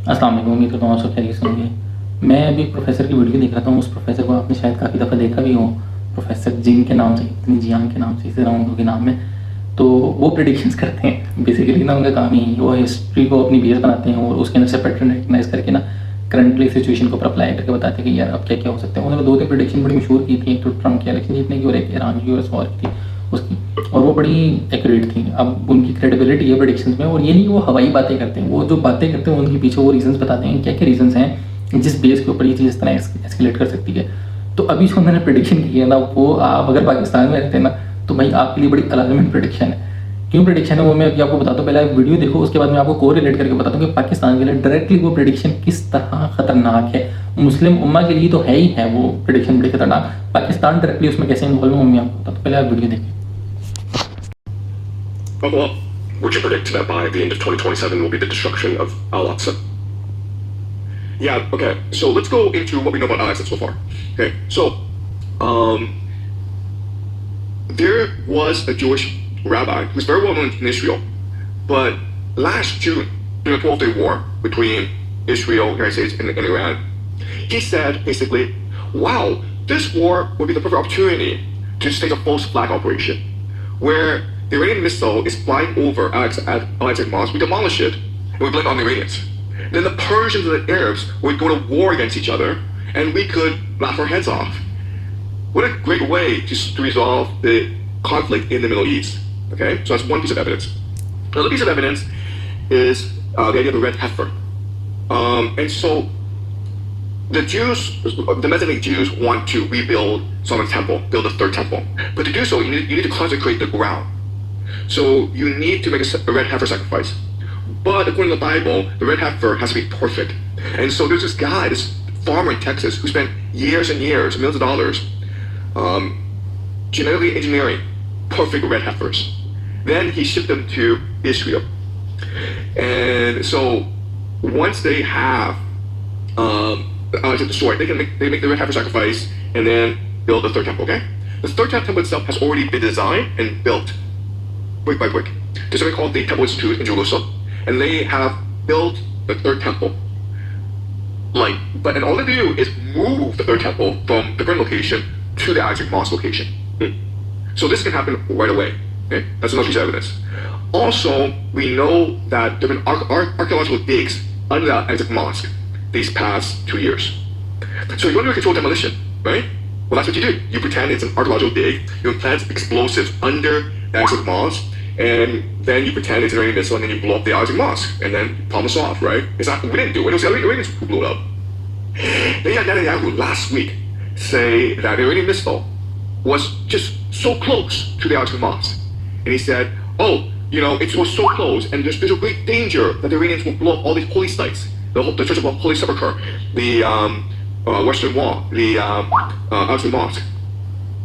अस्सलाम वालेकुम, उम्मीद करता हूँ आप सब खैरियत से होंगे। मैं अभी एक प्रोफ़ेसर की वीडियो देख रहा था। उस प्रोफ़ेसर को आपने शायद काफ़ी दफ़ा देखा भी हो, प्रोफ़ेसर जिन के नाम से, इतनी जियान के नाम से, इसी तरह उनके नाम है। तो वो प्रेडिक्शंस करते हैं बेसिकली ना, उनका काम ही वो हिस्ट्री को अपनी बेस बनाते हैं और उसके अंदर से पैटर्न रिकग्नाइज करके ना करंटली सिचुएशन को अप्लाई करके बताते हैं कि यार अब क्या क्या हो सकता है। उन्होंने 2-3 प्रेडिक्शन बड़ी मशहूर की थी, एक तो ट्रम्प के इलेक्शन जीतने की और एक ईरान की यूएस वॉर की थी उसकी, और वो बड़ी एक्यूरेट थी। अब उनकी क्रेडिबिलिटी है प्रेडिक्शंस में, और ये नहीं वो हवाई बातें करते हैं, वो जो बातें करते हैं उनके पीछे वो रीजंस बताते हैं क्या क्या रीजंस हैं जिस बेस के ऊपर ये चीज़ इस तरह एस्केलेट कर सकती है। तो अभी जो उन्होंने प्रेडिक्शन की है ना, वो आप अगर पाकिस्तान में रहते हैं ना तो भाई आपके लिए बड़ी अलार्मिंग प्रेडिक्शन है। क्यों प्रेडिक्शन है वो मैं अभी आपको बताता हूँ। पहले आप वीडियो देखो, उसके बाद मैं आपको को रिलेट करके बताता हूँ कि पाकिस्तान के लिए डायरेक्टली वो प्रेडिक्शन किस तरह खतरनाक है। मुस्लिम उम्मा के लिए तो है ही है वो प्रेडिक्शन बड़ी खतरनाक, पाकिस्तान डायरेक्टली उसमें कैसे इन्वॉल्व है मैं आपको बताता हूँ। पहले आप वीडियो देखिए। Well, would you predict that by the end of 2027 will be the destruction of Al-Aqsa? Yeah, okay. So let's go into what we know about Al-Aqsa so far. Okay, so there was a Jewish rabbi who's very well known in Israel, but last June, during the 12-day war between Israel, United States, and Iran, he said basically, wow, this war would be the perfect opportunity to stage a false flag operation, where the Iranian missile is flying over Al-Aqsa Mosque, we demolish it, and we blame it on the Iranians. Then the Persians and the Arabs would go to war against each other, and we could laugh our heads off. What a great way to resolve the conflict in the Middle East. Okay, so that's one piece of evidence. Another piece of evidence is the idea of the red heifer. And so the Jews, the Messianic Jews, want to rebuild Solomon's temple, build a third temple. But to do so, you need to consecrate the ground. So you need to make a red heifer sacrifice. But according to the Bible, the red heifer has to be perfect. And so there's this guy, this farmer in Texas, who spent years and years, millions of dollars, genetically engineering perfect red heifers. Then he shipped them to Israel. And so once they have destroyed, they make the red heifer sacrifice and then build the third temple, okay? The third temple itself has already been designed and built brick by brick. There's something called the Temple Institute in Jerusalem, and they have built the third temple. And all they do is move the third temple from the current location to the Isaac Mosque location. So this can happen right away. Okay, that's another piece of evidence. Also, we know that there have been archaeological digs under the Isaac Mosque these past 2 years. So you want to control demolition, right? Well, that's what you do. You pretend it's an archaeological dig. You plant explosives under the Isaac Mosque, and then you pretend it's an Iranian missile, and then you blow up the Isaac Mosque, and then problem solved, right? It's not. We didn't do it. It was the Iranians who blew it up. Then you had Netanyahu last week say that the Iranian missile was just so close to the Isaac Mosque, and he said, "Oh, you know, it was so close, and there's a great danger that the Iranians will blow up all these holy sites, the Church of Holy Sepulchre, the Western Wall, the Isaac Mosque.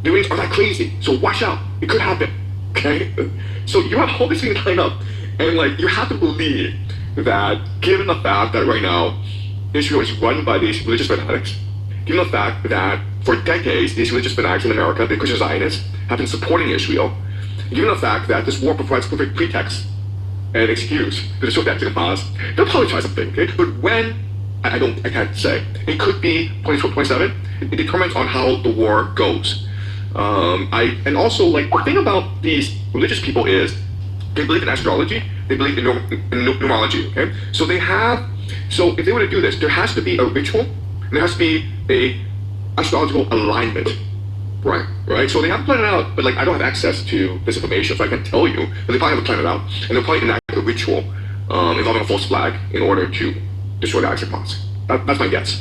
The Iranians are that crazy, so watch out. It could happen." Okay, so you have all these things lined up, and like you have to believe that, given the fact that right now Israel is run by these religious fanatics, given the fact that for decades these religious fanatics in America, the Christian Zionists, have been supporting Israel, given the fact that this war provides perfect pretext and excuse to destroy the Mexican past, they'll probably try something. Okay, but when I can't say. It could be 2027. It determines on how the war goes. And also, like, the thing about these religious people is they believe in astrology, they believe in numerology, okay? So if they were to do this, there has to be a ritual, and there has to be a astrological alignment, right? So they have to plan it out, but like, I don't have access to this information, so I can't tell you, but they probably have to plan it out, and they'll probably enact a ritual involving a false flag in order to destroy the Isaac Mosque. That's my guess.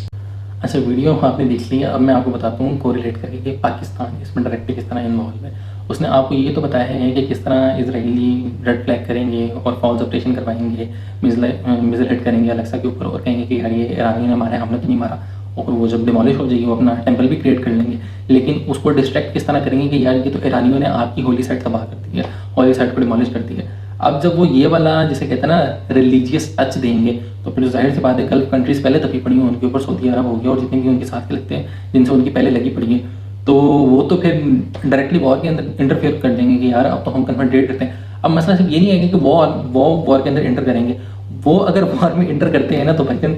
अच्छा, video आपने देख लिया। अब मैं आपको बताता हूँ correlate करके कि पाकिस्तान इसमें डायरेक्टली किस तरह इन्वॉल्व है। उसने आपको ये तो बताया है कि किस तरह इजरायली रेड फ्लैग करेंगे और फॉल्स ऑपरेशन करवाएंगे, मिसाइल हिट करेंगे अलेक्सा के ऊपर और कहेंगे कि यार ये ईरानी ने मारा है, हमने तो नहीं मारा, और वो जब डिमोलिश हो जाएगी वो अपना टेम्पल भी क्रिएट कर लेंगे। लेकिन उसको डिस्ट्रैक्ट किस तरह करेंगे कि यार ये तो ईरानियों ने आपकी होली साइट तबाह कर दी है, होली साइट को डिमोलिश कर दी है। अब जब वो ये वाला जिसे कहते हैं ना रिलीजियस टच देंगे, तो फिर जाहिर सी बात है गल्फ कंट्रीज़ पहले तभी पड़ी हैं उनके ऊपर, सऊदी अरब हो गया और जितने भी उनके साथ के लगते हैं जिनसे उनकी पहले लगी पड़ी है, तो वो तो फिर डायरेक्टली वॉर के अंदर इंटरफेयर कर देंगे कि यार अब तो हम कन्फ्रंटेट करते हैं। अब मसला सिर्फ ये नहीं है कि वो वॉर के अंदर एंटर करेंगे। वो अगर वॉर में एंटर करते हैं ना तो भाईजान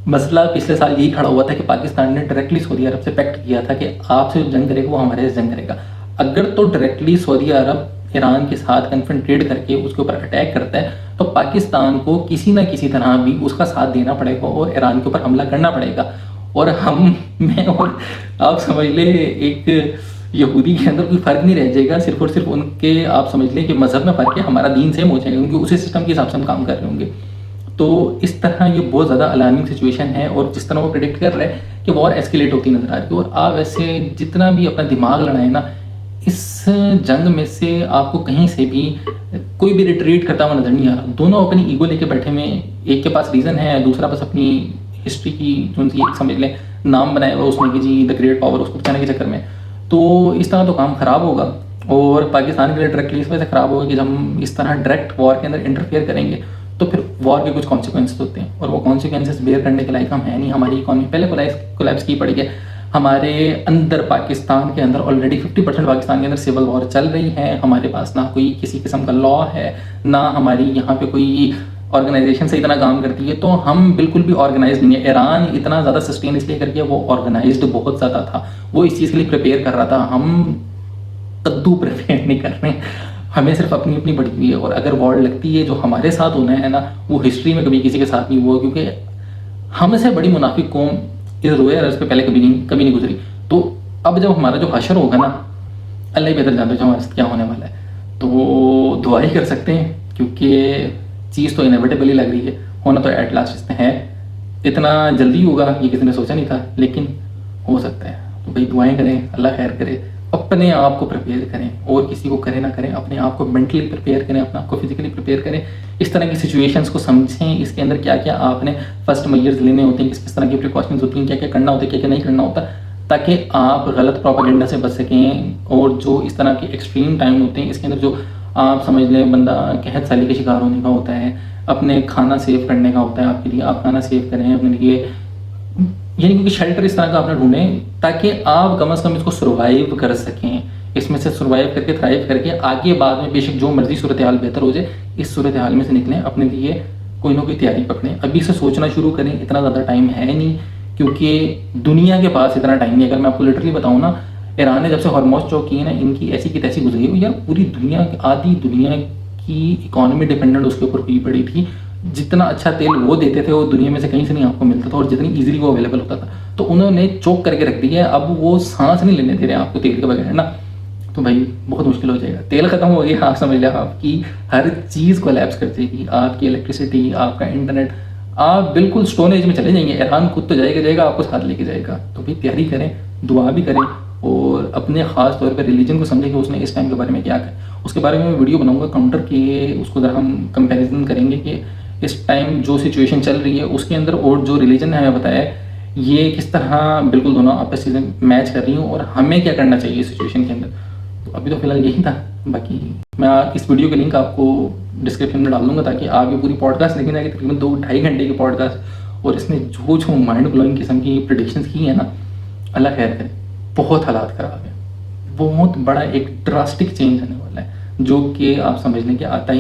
मसला पिछले साल यही खड़ा हुआ था कि पाकिस्तान ने डायरेक्टली सऊदी अरब से पैक्ट किया था कि आपसे जो जंग करेगा वो हमारे से जंग करेगा। अगर तो डायरेक्टली सऊदी अरब ईरान के साथ कन्फ्रंटेड करके उसके ऊपर अटैक करता है तो पाकिस्तान को किसी ना किसी तरह भी उसका साथ देना पड़ेगा और ईरान के ऊपर हमला करना पड़ेगा। और मैं और आप समझ ले एक यहूदी के अंदर कोई फ़र्क नहीं रह जाएगा, सिर्फ और सिर्फ उनके आप समझ लें कि मज़हब में फ़र्क है, हमारा दीन सेम हो जाएगा क्योंकि उसी सिस्टम के हिसाब से हम काम कर रहे होंगे। तो इस तरह ये बहुत ज़्यादा अलार्मिंग सिचुएशन है और जिस तरह वो प्रेडिक्ट कर रहे हैं कि वॉर एस्केलेट होती नज़र आ रही है। और आप ऐसे जितना भी अपना दिमाग लड़ाए ना, इस जंग में से आपको कहीं से भी कोई भी रिट्रीट करता हुआ नजर नहीं आ रहा। दोनों अपनी ईगो लेके बैठे हुए, एक के पास रीज़न है, दूसरा बस अपनी हिस्ट्री की जो उनकी एक समझ लें नाम बनाया हुआ उसने कि जी द ग्रेट पावर, उसको बचाने के चक्कर में। तो इस तरह तो काम ख़राब होगा और पाकिस्तान के लिए डायरेक्टली इस वजह से ख़राब होगा कि जब हम इस तरह डायरेक्ट वॉर के अंदर इंटरफेयर करेंगे तो फिर वॉर के कुछ कॉन्सिक्वेंसेस होते हैं और वो कॉन्सिक्वेंसेस बेयर करने के लायक हम है नहीं। हमारी इकॉनमी पहले कोलैप्स की पड़ी है। हमारे अंदर पाकिस्तान के अंदर ऑलरेडी 50% पाकिस्तान के अंदर सिविल वॉर चल रही है। हमारे पास ना कोई किसी किस्म का लॉ है, ना हमारी यहाँ पे कोई ऑर्गेनाइजेशन से इतना काम करती है, तो हम बिल्कुल भी ऑर्गेनाइज नहीं है। ईरान इतना ज़्यादा सस्टेन इसलिए करके वो ऑर्गेनाइज्ड बहुत ज़्यादा था, वो इस चीज़ के लिए प्रिपेयर कर रहा था। हम कद्दू प्रिपेयर नहीं कर रहे, हमें सिर्फ अपनी अपनी पड़ी हुई है। और अगर वॉर लगती है जो हमारे साथ होना है ना, वो हिस्ट्री में कभी किसी के साथ नहीं हुआ क्योंकि हमसे बड़ी मुनाफिक कौम इस रोए अरज़ पे पहले कभी नहीं गुजरी। तो अब जब हमारा जो हशर होगा ना, अल्लाह ही बेहतर जानता है जो हमारे साथ क्या होने वाला है। तो दुआ ही कर सकते हैं क्योंकि चीज़ तो इनएविटेबली लग रही है, होना तो एट लास्ट है। इतना जल्दी होगा ये किसी ने सोचा नहीं था, लेकिन हो सकता है। तो भाई दुआएं करें, अल्लाह खैर करे, अपने आप को प्रिपेयर करें और किसी को करें ना करें, अपने आप को मेंटली प्रिपेयर करें, अपने आप को फिजिकली प्रिपेयर करें। इस तरह की सिचुएशंस को समझें, इसके अंदर क्या क्या आपने फर्स्ट मेजर्स लेने होते हैं, किस तरह की प्रिकॉशंस होती हैं, क्या क्या करना होता है, क्या क्या नहीं करना होता, ताकि आप गलत प्रोपेगेंडा से बच सकें। और जो इस तरह के एक्सट्रीम टाइम होते हैं इसके अंदर जो आप समझ लें बंदा कहत साली के शिकार होने का होता है, अपने खाना सेव करने का होता है, आपके लिए आप खाना सेव करें अपने लिए, यानी क्योंकि शेल्टर इस तरह का आपने ढूंढें ताकि आप कम से कम इसको सर्वाइव कर सकें, इसमें से सर्वाइव करके थ्राइव करके आगे बाद में बेशक जो मर्जी सूरत हाल बेहतर हो जाए, इस सूरत हाल में से निकलें, अपने लिए कोई ना कोई तैयारी पकड़ें। अभी से सोचना शुरू करें, इतना ज़्यादा टाइम है नहीं क्योंकि दुनिया के पास इतना टाइम नहीं। अगर मैं आपको लिटरली बताऊँ ना, ईरान ने जब से हॉर्मोज चौक की है ना, इनकी ऐसी की तैसी गुजरी है यार। पूरी दुनिया, आधी दुनिया की इकोनॉमी डिपेंडेंट उसके ऊपर हुई पड़ी थी। जितना अच्छा तेल वो देते थे वो दुनिया में से कहीं से नहीं आपको मिलता था और जितनी इजीली वो अवेलेबल होता था, तो उन्होंने चोक करके रख दिया है। अब वो सांस नहीं लेने दे रहे आपको तेल के बगैर ना, तो भाई बहुत मुश्किल हो जाएगा। तेल खत्म हो गया, आप समझ लिया आपकी हर चीज़ कोलैप्स कर जाएगी, आपकी इलेक्ट्रिसिटी, आपका इंटरनेट, आप बिल्कुल स्टोन एज में चले जाएंगे। ईरान खुद तो जाएगा आपको साथ लेके जाएगा। तो भाई तैयारी करें, दुआ भी करें और अपने ख़ास तौर पर रिलीजन को समझें कि उसने इस टाइम के बारे में क्या कहा। उसके बारे में मैं वीडियो बनाऊंगा काउंटर के, उसको ज़रा हम कंपैरिजन करेंगे कि इस टाइम जो सिचुएशन चल रही है उसके अंदर और जो रिलीजन ने हमें बताया ये किस तरह बिल्कुल दोनों आपस में मैच कर रही हूँ और हमें क्या करना चाहिए इस सिचुएशन के अंदर। तो अभी तो फिलहाल यही था, बाकी मैं इस वीडियो का लिंक आपको डिस्क्रिप्शन में डाल दूंगा ताकि आप ये पूरी पॉडकास्ट देखें जाएगी, तकरीबन 2-2.5 घंटे की पॉडकास्ट। और इसने जो माइंड ब्लोइंग किस्म की प्रेडिक्शंस की है ना, अल्लाह खैर करे, बहुत हालात ख़राब है, बहुत बड़ा एक ड्रास्टिक चेंज आने वाला है जो कि आप समझ लें कि आता ही